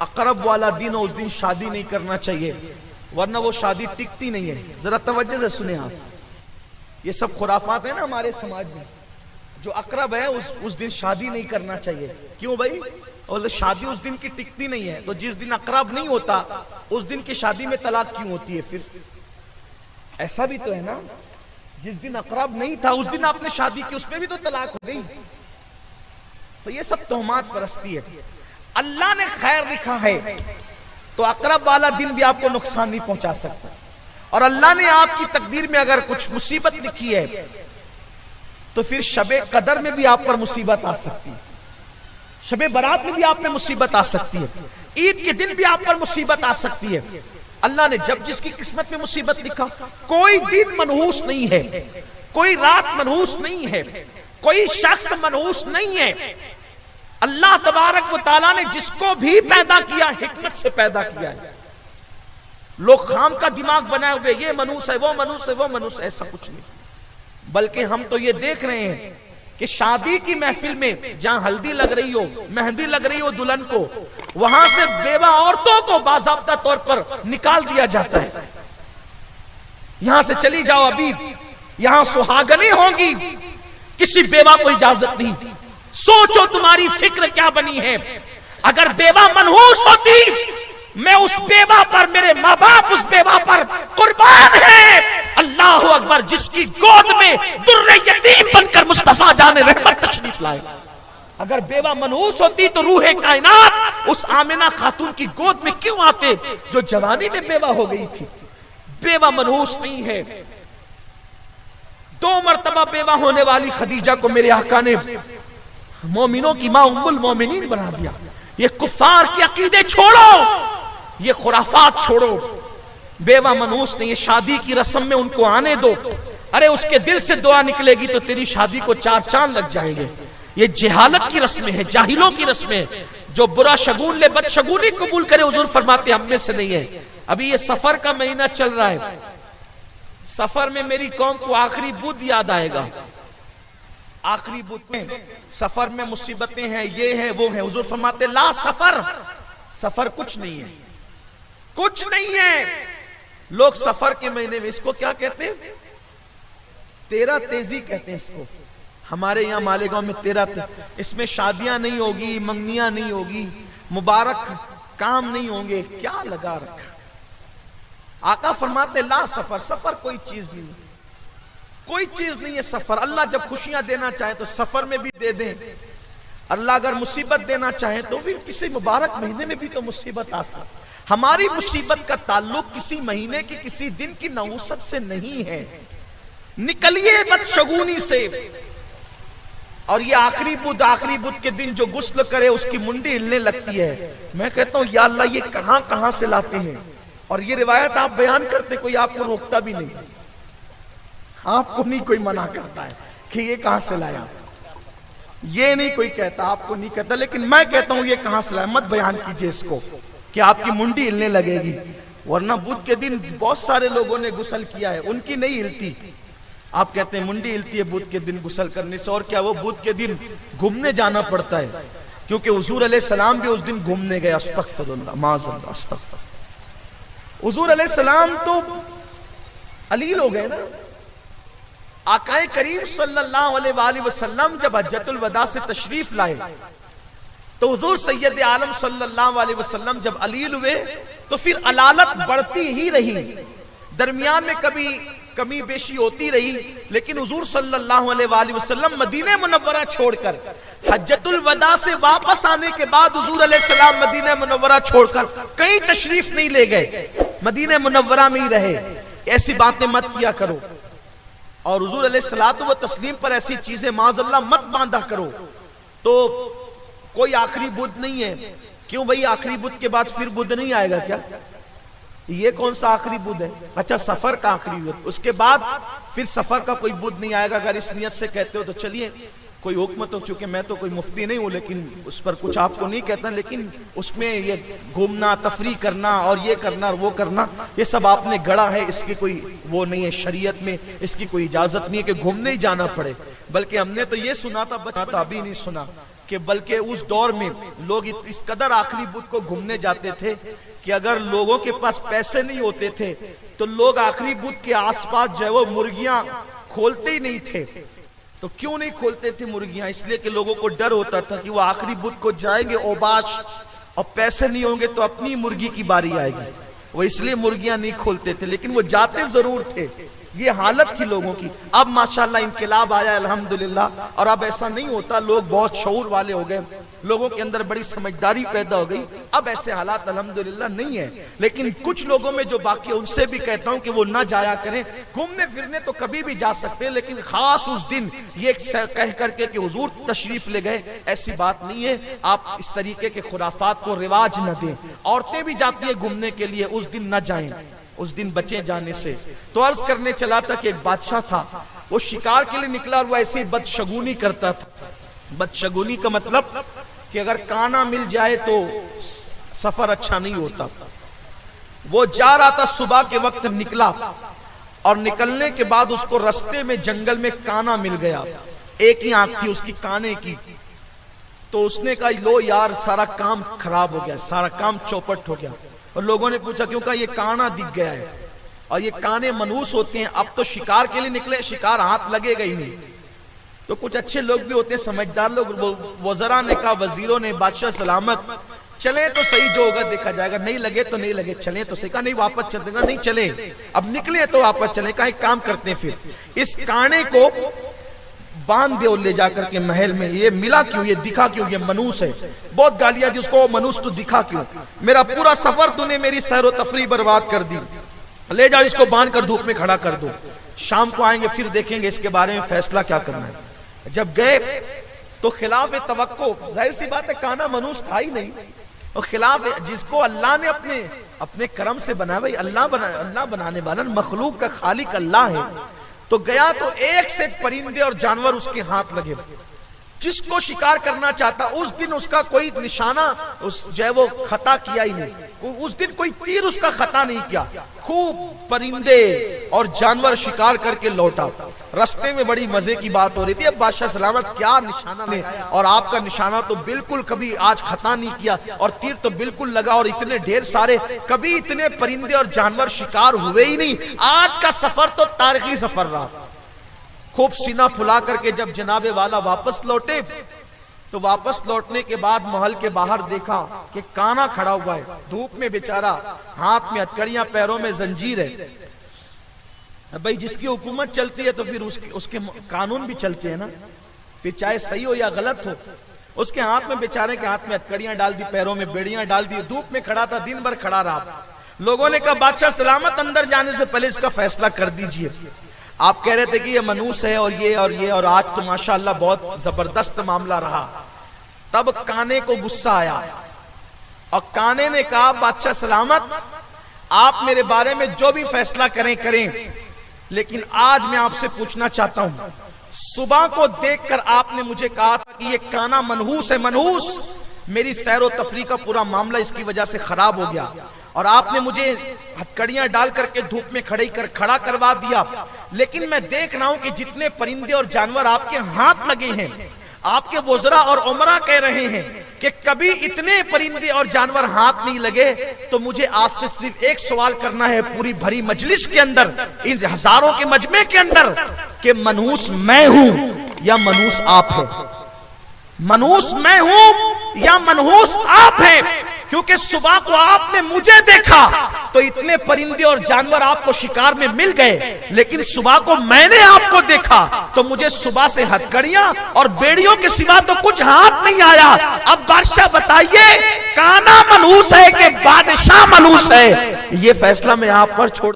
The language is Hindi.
अकरब वाला दिन और उस दिन शादी नहीं करना चाहिए, वरना वो शादी टिकती नहीं है। जरा तवज्जो से सुने आप, ये सब खुराफात है ना हमारे समाज में। जो अकरब है उस दिन शादी नहीं करना चाहिए। क्यों भाई? और शादी उस दिन की टिकती नहीं है, तो जिस दिन अकरब नहीं होता उस दिन की शादी में तलाक क्यों होती है? फिर ऐसा भी तो है ना, जिस दिन अकरब नहीं था उस दिन आपने शादी की, उसमें भी तो तलाक हो गई। तो ये सब तोहमात परस्ती है। अल्लाह ने खैर लिखा है तो अकरब वाला दिन भी आपको नुकसान नहीं पहुंचा सकता, और अल्लाह ने आपकी तकदीर में अगर कुछ मुसीबत लिखी है तो फिर शबे कदर में भी आप पर मुसीबत आ सकती है, शबे बारात में भी आप पे मुसीबत आ सकती है, ईद के दिन भी आप पर मुसीबत आ सकती है। अल्लाह ने जब जिसकी किस्मत में मुसीबत लिखा, कोई दिन मनहूस नहीं है, कोई रात मनहूस नहीं है, कोई शख्स मनहूस नहीं है। अल्लाह तबारक व तआला ने जिसको भी पैदा किया हिकमत से पैदा किया है। लोग खाम का दिमाग बनाए हुए ये मनहूस है, वो मनहूस है, वो मनहूस है, ऐसा कुछ नहीं। बल्कि हम तो ये देख रहे हैं कि शादी की महफिल में जहां हल्दी लग रही हो, मेहंदी लग रही हो दुल्हन को, वहां से बेवा औरतों को बाज़ाब्ता तौर पर निकाल दिया जाता है। यहां से चली जाओ, अभी यहां सुहागनें होंगी, किसी बेवा को इजाजत नहीं। सोचो तुम्हारी फिक्र क्या बनी है। अगर बेवा मनहूस होती, मैं उस बेवा पर, मेरे माँ बाप उस बेवा पर कुर्बान है। अल्लाह अकबर, जिसकी गोद में दुर्रे यतीम बनकर मुस्तफा जाने रहमत तशरीफ लाए। अगर बेवा मनहूस होती तो रूहे कायनात उस आमिना खातून की गोद में क्यों आते जो जवानी में बेवा हो गई थी। बेवा मनहूस नहीं है। 2 मरतबा बेवा होने वाली खदीजा को मेरे आका ने मोमिनों की मां उम्मुल मोमिनीन बना दिया। ये कुफार के अकीदे छोड़ो, ये खुराफात छोड़ो। बेवा मनहूस नहीं है, शादी की रस्म में उनको आने दो। अरे उसके दिल से दुआ निकलेगी तो तेरी शादी को 4 चांद लग जाएंगे। ये जहालत की रस्में है, जाहिलों की रस्में है। जो बुरा शगुन ले, बदशगुनी कबूल करे, हुजूर फरमाते हम में से नहीं है। अभी ये सफर का महीना चल रहा है, सफर में मेरी कौम को आखिरी बुध याद आएगा। आखिरी बुध में सफर में मुसीबतें हैं, ये है वो है। हुजूर फरमाते ला सफर, सफर कुछ नहीं है, कुछ नहीं है। लोग सफर के महीने में इसको क्या कहते हैं? तेरा तेजी कहते हैं इसको। हमारे यहाँ मालेगांव में 13, इसमें शादियां नहीं होगी, मंगनियां नहीं होगी, मुबारक काम नहीं होंगे। क्या लगा रखा। आका फरमाते ला सफर, सफर कोई चीज नहीं, कोई चीज नहीं है सफर। अल्लाह जब खुशियां देना चाहे तो सफर में भी दे दे। अल्लाह अगर मुसीबत देना चाहे तो फिर किसी मुबारक महीने में भी तो मुसीबत आ सकती। हमारी मुसीबत का ताल्लुक किसी महीने की, किसी दिन की नहुसत से नहीं है। निकलिए बदशगुनी से। और ये आखिरी बुध के दिन जो गुस्ल करे उसकी मुंडी हिलने लगती है। मैं कहता हूं या अल्लाह, ये कहां कहां से लाते हैं। और ये रिवायत आप बयान करते, कोई आपको रोकता भी नहीं, आपको नहीं कोई मना करता है कि ये कहां से लाया, ये नहीं कोई कहता, आपको नहीं कहता। लेकिन मैं कहता हूं ये कहां से लाया, मत बयान कीजिए इसको कि आपकी मुंडी हिलने लगेगी। वरना बुध के दिन बहुत सारे लोगों ने गुस्ल किया है, उनकी नहीं हिलती। आप कहते हैं मुंडी हिलती है बुध के दिन गुस्ल करने से, और क्या वो बुध के दिन घूमने जाना पड़ता है, क्योंकि हुजूर अलैहिस्सलाम भी उस दिन घूमने गए। अस्तगफिरुल्लाह, माज़अल्लाह, अस्तगफिर। हुजूर अलैहिस्सलाम तो अलील हो गए ना। आकाए करीम सल्लल्लाहु अलैहि वसल्लम जब हज्जतुल वदा से तशरीफ लाए तो हुजूर सैयद आलम सल्लल्लाहु अलैहि वसल्लम जब अलील हुए तो फिर अलालत बढ़ती ही रही। दरमियान में कभी कमी बेशी होती रही, लेकिन हुजूर सल्लल्लाहु अलैहि वसल्लम मदीने मुनव्वरा छोड़कर हज्जतुल वदा से वापस आने के बाद हुजूर अलैहिस्सलाम मदीने मुनव्वरा छोड़कर कहीं तशरीफ नहीं ले गए, मदीने मुनव्वरा में ही रहे। ऐसी बातें मत किया करो और हुजूर अलैहिस्सलातु व तस्लीम पर ऐसी चीजें माज़अल्लाह मत बांधा करो। तो कोई आखिरी बुध नहीं है। क्यों भाई, आखिरी बुध के बाद फिर बुध नहीं आएगा क्या? ये कौन सा आखिरी बुध है? अच्छा, सफर का आखिरी बुध, उसके बाद फिर सफर का कोई बुध नहीं आएगा। अगर इस नियत से कहते हो तो चलिए कोई हुक्म तो, चूंकि मैं तो कोई मुफ्ती नहीं हूं, लेकिन उस पर कुछ आपको नहीं कहता, लेकिन उसमें ये घूमना, तफरी करना और ये करना और वो करना, ये सब आपने गढ़ा है, इसकी कोई वो नहीं है, शरीयत में इसकी कोई इजाजत नहीं है कि घूमने ही जाना पड़े। बल्कि हमने तो ये सुना था, बचा अभी नहीं सुना, कि बल्कि उस दौर में लोग इस कदर आखिरी बुत को घूमने जाते थे कि अगर लोगों के पास पैसे नहीं होते थे तो लोग आखिरी बुत के आसपास जो है वो मुर्गियां खोलते ही नहीं थे। तो क्यों नहीं खोलते थे मुर्गियां? इसलिए कि लोगों को डर होता था कि वो आखिरी बुत को जाएंगे ओबाश और पैसे नहीं होंगे तो अपनी मुर्गी की बारी आएगी, वो इसलिए मुर्गियां नहीं खोलते थे, लेकिन वो जाते जरूर थे। ये हालत थी लोगों की। अब माशाल्लाह इनकलाब आया अल्हम्दुलिल्लाह, और अब ऐसा नहीं होता, लोग बहुत शऊर वाले हो गए, लोगों के अंदर बड़ी समझदारी पैदा हो गई, अब ऐसे हालात अल्हम्दुलिल्लाह नहीं है। लेकिन कुछ लोगों में जो बाकी, उनसे भी कहता हूं कि वो ना जाया करें। घूमने फिरने तो कभी भी जा सकते हैं, लेकिन खास उस दिन ये कह करके कि हुजूर तशरीफ ले गए, ऐसी बात नहीं है। आप इस तरीके के खुराफात को रिवाज न दें। औरतें भी जाती है घूमने के लिए, उस दिन न जाएं, उस दिन बचे जाने से। तो अर्ज करने चला था कि एक बादशाह था, वो शिकार के लिए निकला और वो ऐसी बदशगुनी करता था। बदशगुनी का मतलब कि अगर काना मिल जाए तो सफर अच्छा नहीं होता। वो जा रहा था, सुबह के वक्त निकला और निकलने के बाद उसको रास्ते में जंगल में काना मिल गया। एक ही आंख थी उसकी काने की। तो उसने कहा लो यार, सारा काम खराब हो गया, सारा काम चौपट हो गया। और लोगों ने पूछा क्यों? कहा ये काना दिख गया है, और ये काने मनहूस होते हैं, अब तो शिकार के लिए निकले, शिकार हाथ लगेगा ही नहीं। तो कुछ अच्छे लोग भी होते हैं, समझदार लोग, वज़रा ने कहा, वजीरों ने, बादशाह सलामत, चले तो सही, जो होगा देखा जाएगा, नहीं लगे तो नहीं लगे, चले तो सही। कहा नहीं वापस चल देगा, नहीं चले, अब निकले तो वापस चले। कहा एक काम करते हैं, फिर इस काने को बांध दे और ले जाकर के महल में। ये मिला क्यों, ये दिखा क्यों, ये मनूस है। बहुत गालियां दी उसको, मनूस तो दिखा क्यों, मेरा पूरा सफर तूने मेरी सैर तफरी बर्बाद कर दी, ले जाओ इसको बांध कर धूप में खड़ा कर दो, शाम को आएंगे फिर देखेंगे इसके बारे में फैसला क्या करना है। जब गए तो खिलाफ तवक्को, जाहिर सी बात है काना मनूस था ही नहीं, और खिलाफ जिसको अल्लाह ने अपने करम से बनाया, भाई अल्लाह बनाने वाला, मखलूक का खालिक अल्लाह है। तो गया तो एक से एक परिंदे और जानवर उसके हाथ लगे। जिसको शिकार करना चाहता, उस दिन उसका कोई निशाना जो है वो खता किया ही नहीं, उस दिन कोई तीर उसका खता नहीं किया। खूब परिंदे और जानवर शिकार करके लौटा। रास्ते में बड़ी मजे की बात हो रही थी, अब बादशाह सलामत क्या निशाना ले, और आपका निशाना तो बिल्कुल कभी आज खता नहीं किया, और तीर तो बिल्कुल लगा, और इतने ढेर सारे, कभी इतने परिंदे और जानवर शिकार हुए ही नहीं। आज का सफर तो तारीखी सफर रहा। खूब सीना फुला करके जब जनाबे वाला वापस लौटे, तो वापस लौटने के बाद महल के बाहर देखा कि काना खड़ा हुआ है धूप में, बेचारा, हाथ में हथकड़ियां, पैरों में जंजीर है। भाई जिसकी हुकूमत चलती है तो फिर उसके कानून भी चलते हैं ना, फिर चाहे सही हो या गलत हो। उसके हाथ में, बेचारे के हाथ में हथकड़ियां डाल दी, पैरों में बेड़ियां डाल दी, धूप में खड़ा था, दिन भर खड़ा रहा। लोगों ने कहा बादशाह सलामत अंदर जाने से पहले इसका फैसला कर दीजिए। आप कह रहे थे कि ये मनूस है और ये और ये, और आज तो माशाअल्लाह बहुत जबरदस्त मामला रहा। तब काने को गुस्सा आया और काने ने कहा बादशाह सलामत, आप मेरे बारे में जो भी फैसला करें, लेकिन आज मैं आपसे पूछना चाहता हूं, सुबह को देखकर आपने मुझे कहा था कि ये काना मनहूस है, मनहूस, मेरी सैरो तफरी का पूरा मामला इसकी वजह से खराब हो गया, और आपने मुझे हथकड़ियां डाल करके धूप में खड़ा करवा दिया। लेकिन मैं देख रहा हूं कि जितने परिंदे और जानवर आपके हाथ लगे हैं, आपके वज़रा और उमरा कह रहे हैं कि कभी इतने परिंदे और जानवर हाथ नहीं लगे। तो मुझे आपसे सिर्फ एक सवाल करना है पूरी भरी मजलिस के अंदर, इन हजारों के मजमे के अंदर, कि मनहूस मैं हूं या मनहूस आप है? मनहूस मैं हूं या मनहूस आप है? क्योंकि सुबह को आपने मुझे देखा तो इतने परिंदे और जानवर आपको शिकार में मिल गए, लेकिन सुबह को मैंने आपको देखा तो मुझे सुबह से हथकड़ियां और बेड़ियों के सिवा तो कुछ हाथ नहीं आया। अब बादशाह बताइए, काना मनहूस है कि बादशाह मनहूस है? ये फैसला मैं आप पर छोड़